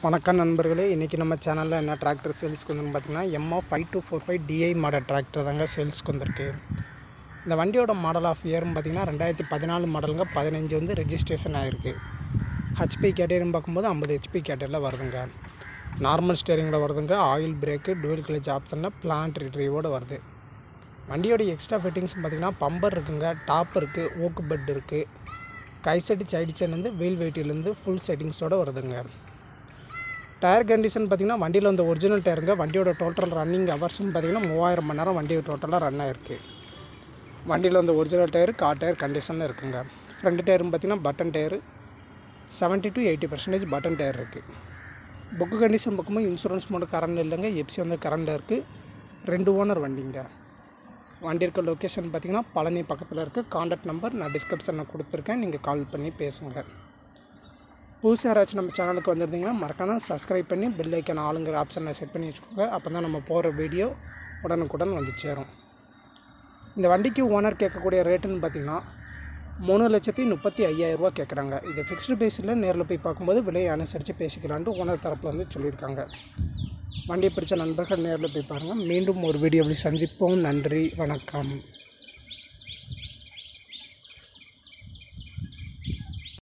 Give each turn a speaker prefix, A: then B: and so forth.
A: வணக்கம் நண்பர்களே, இன்றைக்கி நம்ம சேனலில் என்ன டிராக்டர் சேல்ஸ்க்கு வந்துன்னு பார்த்தீங்கன்னா MF5245 DI மாடல் டிராக்டர் தாங்க சேல்ஸ்க்கு வந்திருக்கு. இந்த வண்டியோட மாடல் ஆஃப் இயர்னு பார்த்தீங்கன்னா 2014 மாடலுங்க. 15 வந்து ரெஜிஸ்ட்ரேஷன் ஆகிருக்கு. ஹெச்பி கேட்டகரின்னு பார்க்கும்போது 50 ஹெச்பி கேட்டகரியில் வருதுங்க. நார்மல் ஸ்டேரிங்கில் வருதுங்க. ஆயில் பிரேக்கு, டூவல் கிளச் ஆப்ஷனில் பிளான்ட் ரிட்ரீவோடு வருது. வண்டியோட எக்ஸ்ட்ரா ஃபிட்டிங்ஸ் பார்த்திங்கன்னா பம்பர் இருக்குங்க, டாப் இருக்குது, ஓக்கு பெட் இருக்குது, கை செட்டு சைடு செயின்லேருந்து வீல் வெயிட்டிலேருந்து ஃபுல் செட்டிங்ஸோடு வருதுங்க. டயர் கண்டிஷன் பார்த்திங்கன்னா வண்டியில் வந்து ஒரிஜினல் டயருங்க. வண்டியோட டோட்டல் ரன்னிங் ஹவர்ஸ்னு பார்த்திங்கன்னா 3000 மணி நேரம் வண்டி டோட்டலாக ரன் ஆகிருக்கு. வண்டியில் வந்து ஒரிஜினல் டயரு கார் டயர் கண்டிஷனில் இருக்குங்க. ஃப்ரண்ட் டயருன்னு பார்த்திங்கன்னா button tyre 70 to 80% button tyre இருக்குது. புக்கு கண்டிஷன் பார்க்கும்போது இன்சூரன்ஸ் மட்டும் கரண்ட் இல்லைங்க, எப்சி வந்து கரண்டில் இருக்குது. 2 ஓனர் வண்டிங்க. வண்டி இருக்க லொக்கேஷன் பார்த்திங்கன்னா பழனி பக்கத்தில் இருக்குது. கான்டாக்ட் நம்பர் நான் டிஸ்கிரிப்ஷனில் கொடுத்துருக்கேன், நீங்கள் கால் பண்ணி பேசுங்க. புதுசாக யாராச்சும் நம்ம சேனலுக்கு வந்திருந்தீங்கன்னா மறக்காம சப்ஸ்கிரைப் பண்ணி பெல் ஐக்கான் ஆளுங்கிற ஆப்ஷனில் செட் பண்ணி வச்சுக்கோங்க. அப்போ தான் நம்ம போகிற வீடியோ உடனுக்குடன் வந்து சேரும். இந்த வண்டிக்கு ஓனர் கேட்கக்கூடிய ரேட்டுன்னு பார்த்திங்கன்னா 3,35,000 கேட்குறாங்க. இது ஃபிக்ஸ்டு பேஸில் நேரில் போய் பார்க்கும்போது விலையை அனுசரித்து பேசிக்கலான்ட்டு ஓனர் தரப்பில் வந்து சொல்லியிருக்காங்க. வண்டியை பிடிச்ச நண்பர்கள் நேரில் போய் பாருங்கள். மீண்டும் ஒரு வீடியோவில் சந்திப்போம். நன்றி, வணக்கம்.